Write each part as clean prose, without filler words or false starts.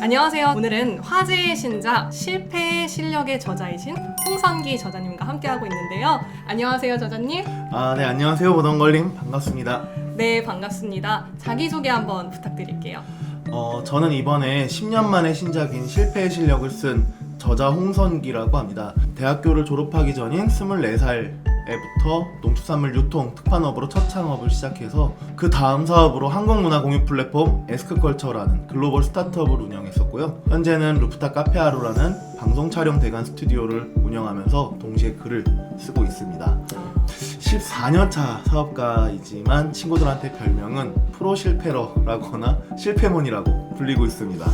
안녕하세요. 오늘은 화제의 신작 실패의 실력의 저자이신 홍선기 저자님과 함께하고 있는데요. 안녕하세요, 저자님. 네, 안녕하세요. 보던걸님. 반갑습니다. 네, 반갑습니다. 자기소개 한번 부탁드릴게요. 저는 이번에 10년 만에 신작인 실패의 실력을 쓴 저자 홍선기라고 합니다. 대학교를 졸업하기 전인 24살에부터 농축산물 유통 특판업으로 첫 창업을 시작해서 그 다음 사업으로 한국문화 공유 플랫폼 에스크컬처라는 글로벌 스타트업을 운영했었고요. 현재는 루프탑 카페하루라는 방송 촬영 대관 스튜디오를 운영하면서 동시에 글을 쓰고 있습니다. 14년차 사업가이지만 친구들한테 별명은 프로 실패러라거나 실패몬이라고 불리고 있습니다.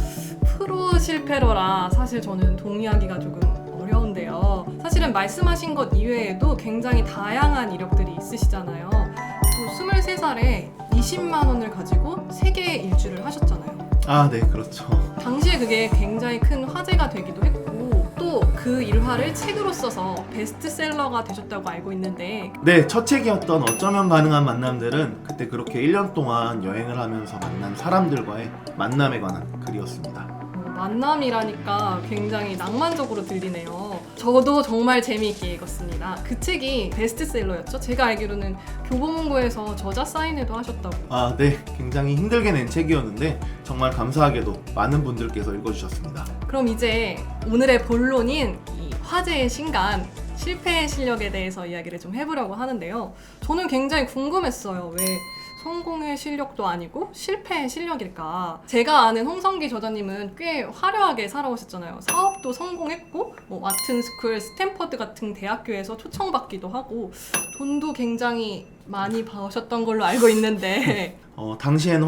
프로 실패러라 사실 저는 동의하기가 조금 어려운데요. 사실은 말씀하신 것 이외에도 굉장히 다양한 이력들이 있으시잖아요. 또 23살에 20만 원을 가지고 세계 일주를 하셨잖아요. 네, 그렇죠. 당시에 그게 굉장히 큰 화제가 되기도 했고 또 그 일화를 책으로 써서 베스트셀러가 되셨다고 알고 있는데 네, 첫 책이었던 어쩌면 가능한 만남들은 그때 그렇게 1년 동안 여행을 하면서 만난 사람들과의 만남에 관한 글이었습니다. 만남이라니까 굉장히 낭만적으로 들리네요. 저도 정말 재미있게 읽었습니다. 그 책이 베스트셀러였죠? 제가 알기로는 교보문고에서 저자 사인회도 하셨다고. 네, 굉장히 힘들게 낸 책이었는데 정말 감사하게도 많은 분들께서 읽어주셨습니다. 그럼 이제 오늘의 본론인 이 화제의 신간 실패의 실력에 대해서 이야기를 좀 해보려고 하는데요. 저는 굉장히 궁금했어요. 왜 성공의 실력도 아니고 실패의 실력일까? 제가 아는 홍선기 저자님은 꽤 화려하게 살아오셨잖아요. 사업도 성공했고 와튼스쿨, 스탠퍼드 같은 대학교에서 초청받기도 하고 돈도 굉장히 많이 버셨던 걸로 알고 있는데 당시엔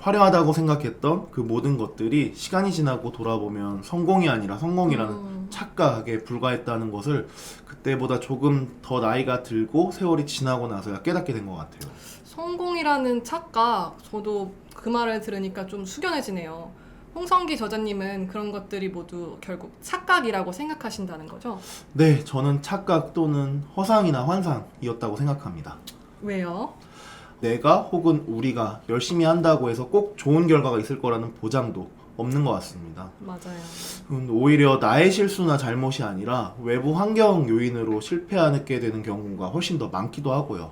화려하다고 생각했던 그 모든 것들이 시간이 지나고 돌아보면 성공이 아니라 성공이라는 착각에 불과했다는 것을 그때보다 조금 더 나이가 들고 세월이 지나고 나서야 깨닫게 된 것 같아요. 성공이라는 착각, 저도 그 말을 들으니까 좀 숙연해지네요. 홍선기 저자님은 그런 것들이 모두 결국 착각이라고 생각하신다는 거죠? 네, 저는 착각 또는 허상이나 환상이었다고 생각합니다. 왜요? 내가 혹은 우리가 열심히 한다고 해서 꼭 좋은 결과가 있을 거라는 보장도 없는 것 같습니다. 맞아요. 오히려 나의 실수나 잘못이 아니라 외부 환경 요인으로 실패하게 되는 경우가 훨씬 더 많기도 하고요.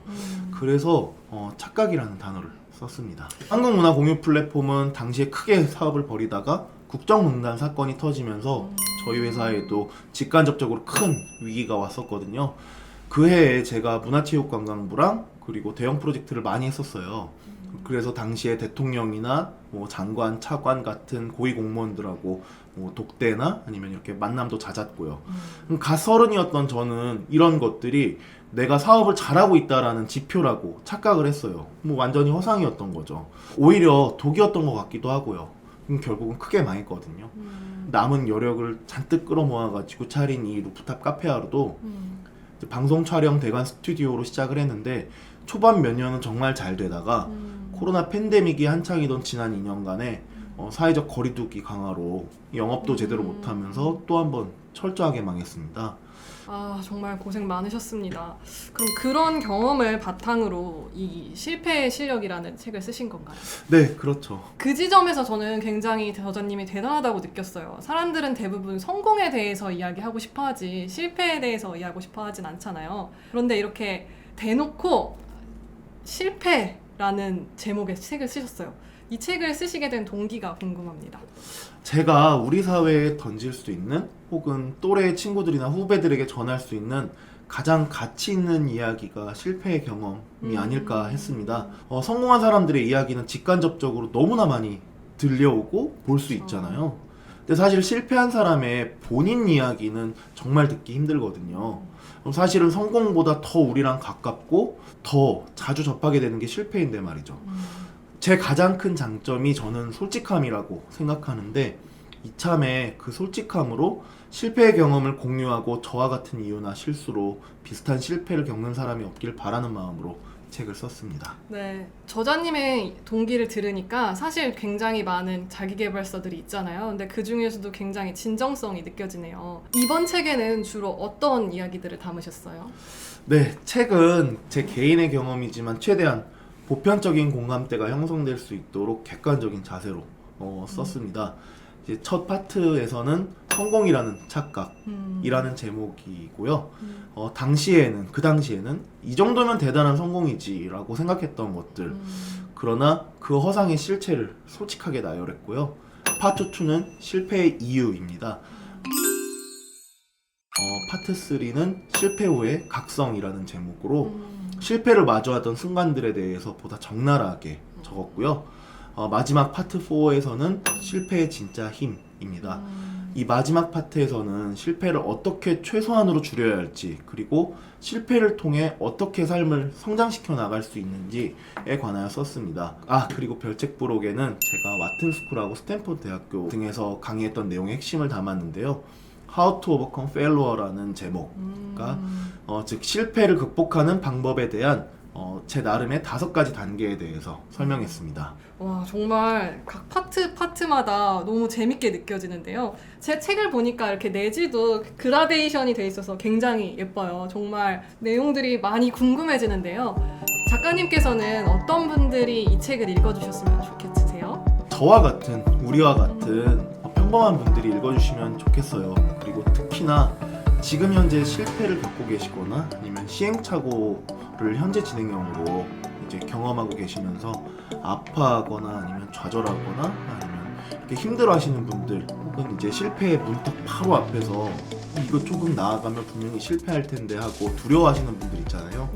그래서 착각이라는 단어를 썼습니다. 한국문화 공유 플랫폼은 당시에 크게 사업을 벌이다가 국정농단 사건이 터지면서 저희 회사에도 직간접적으로 큰 위기가 왔었거든요. 그 해에 제가 문화체육관광부랑 그리고 대형 프로젝트를 많이 했었어요. 그래서 당시에 대통령이나 장관, 차관 같은 고위 공무원들하고 독대나 아니면 이렇게 만남도 잦았고요. 갓서른이었던 저는 이런 것들이 내가 사업을 잘하고 있다라는 지표라고 착각을 했어요. 완전히 허상이었던 거죠. 오히려 독이었던 것 같기도 하고요. 결국은 크게 망했거든요. 남은 여력을 잔뜩 끌어모아가지고 차린 이 루프탑 카페하루도 방송 촬영 대관 스튜디오로 시작을 했는데 초반 몇 년은 정말 잘 되다가 코로나 팬데믹이 한창이던 지난 2년간에 사회적 거리두기 강화로 영업도 제대로 못하면서 또 한 번 철저하게 망했습니다. 정말 고생 많으셨습니다. 그럼 그런 경험을 바탕으로 이 실패의 실력이라는 책을 쓰신 건가요? 네, 그렇죠. 그 지점에서 저는 굉장히 저자님이 대단하다고 느꼈어요. 사람들은 대부분 성공에 대해서 이야기하고 싶어 하지 실패에 대해서 이야기하고 싶어 하진 않잖아요. 그런데 이렇게 대놓고 실패라는 제목의 책을 쓰셨어요. 이 책을 쓰시게 된 동기가 궁금합니다. 제가 우리 사회에 던질 수 있는 혹은 또래 친구들이나 후배들에게 전할 수 있는 가장 가치 있는 이야기가 실패의 경험이 아닐까 했습니다. 성공한 사람들의 이야기는 직간접적으로 너무나 많이 들려오고 볼 수 있잖아요. 근데 사실 실패한 사람의 본인 이야기는 정말 듣기 힘들거든요. 사실은 성공보다 더 우리랑 가깝고 더 자주 접하게 되는 게 실패인데 말이죠. 제 가장 큰 장점이 저는 솔직함이라고 생각하는데 이참에 그 솔직함으로 실패의 경험을 공유하고 저와 같은 이유나 실수로 비슷한 실패를 겪는 사람이 없길 바라는 마음으로 책을 썼습니다. 네, 저자님의 동기를 들으니까 사실 굉장히 많은 자기계발서들이 있잖아요. 근데 그 중에서도 굉장히 진정성이 느껴지네요. 이번 책에는 주로 어떤 이야기들을 담으셨어요? 네, 책은 제 개인의 경험이지만 최대한 보편적인 공감대가 형성될 수 있도록 객관적인 자세로 썼습니다. 이제 첫 파트에서는 성공이라는 착각이라는 제목이고요. 그 당시에는 이 정도면 대단한 성공이지라고 생각했던 것들. 그러나 그 허상의 실체를 솔직하게 나열했고요. 파트 2는 실패의 이유입니다. 파트 3는 실패 후의 각성이라는 제목으로 실패를 마주하던 순간들에 대해서 보다 적나라하게 적었고요. 마지막 파트 4에서는 실패의 진짜 힘입니다. 이 마지막 파트에서는 실패를 어떻게 최소한으로 줄여야 할지, 그리고 실패를 통해 어떻게 삶을 성장시켜 나갈 수 있는지에 관하여 썼습니다. 그리고 별책 부록에는 제가 와튼스쿨하고 스탠포드 대학교 등에서 강의했던 내용의 핵심을 담았는데요. How to Overcome Failure라는 제목과 즉 실패를 극복하는 방법에 대한 제 나름의 5가지 단계에 대해서 설명했습니다. 와, 정말 각 파트마다 너무 재밌게 느껴지는데요. 제 책을 보니까 이렇게 내지도 그라데이션이 돼 있어서 굉장히 예뻐요. 정말 내용들이 많이 궁금해지는데요. 작가님께서는 어떤 분들이 이 책을 읽어주셨으면 좋겠으세요? 저와 같은, 우리와 같은 평범한 분들이 읽어주시면 좋겠어요. 그리고 특히나 지금 현재 실패를 겪고 계시거나 아니면 시행착오를 현재 진행형으로 이제 경험하고 계시면서 아파하거나 아니면 좌절하거나 아니면 이렇게 힘들어하시는 분들, 혹은 이제 실패의 문턱 바로 앞에서 이거 조금 나아가면 분명히 실패할 텐데 하고 두려워하시는 분들 있잖아요.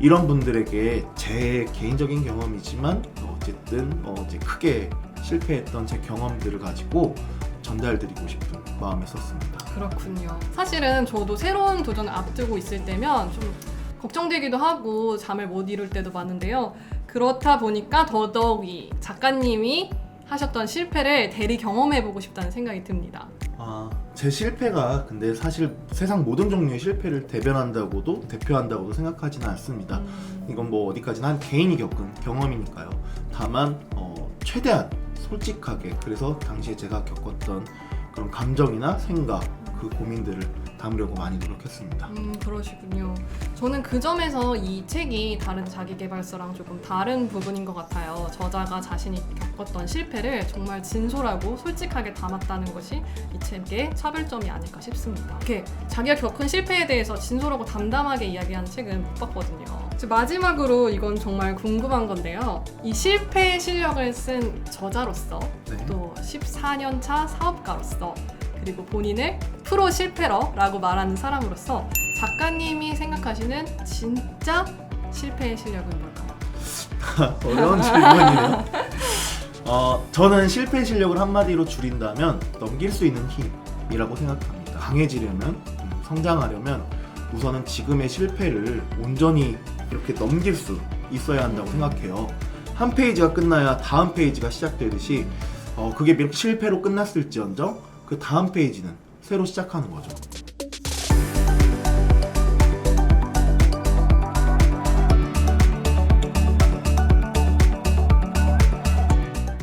이런 분들에게 제 개인적인 경험이지만 어쨌든 이제 크게 실패했던 제 경험들을 가지고 전달드리고 싶은 마음에 썼습니다. 그렇군요. 사실은 저도 새로운 도전을 앞두고 있을 때면 좀 걱정되기도 하고 잠을 못 이룰 때도 많은데요. 그렇다 보니까 더더욱이 작가님이 하셨던 실패를 대리 경험해보고 싶다는 생각이 듭니다. 제 실패가 근데 사실 세상 모든 종류의 실패를 대표한다고도 생각하지는 않습니다. 이건 뭐 어디까지나 한 개인이 겪은 경험이니까요. 다만 최대한 솔직하게, 그래서 당시에 제가 겪었던 그런 감정이나 생각, 그 고민들을 담으려고 많이 노력했습니다. 그러시군요. 저는 그 점에서 이 책이 다른 자기계발서랑 조금 다른 부분인 것 같아요. 저자가 자신이 겪었던 실패를 정말 진솔하고 솔직하게 담았다는 것이 이 책의 차별점이 아닐까 싶습니다. 이렇게 자기가 겪은 실패에 대해서 진솔하고 담담하게 이야기하는 책은 못 봤거든요. 마지막으로 이건 정말 궁금한 건데요. 이 실패의 실력을 쓴 저자로서, 또 14년차 사업가로서, 그리고 본인을 프로 실패러라고 말하는 사람으로서 작가님이 생각하시는 진짜 실패의 실력은 뭘까요? 어려운 질문이네요. 저는 실패의 실력을 한마디로 줄인다면 넘길 수 있는 힘이라고 생각합니다. 강해지려면, 성장하려면 우선은 지금의 실패를 온전히 이렇게 넘길 수 있어야 한다고 생각해요. 한 페이지가 끝나야 다음 페이지가 시작되듯이 그게 실패로 끝났을지언정 그 다음 페이지는 새로 시작하는 거죠.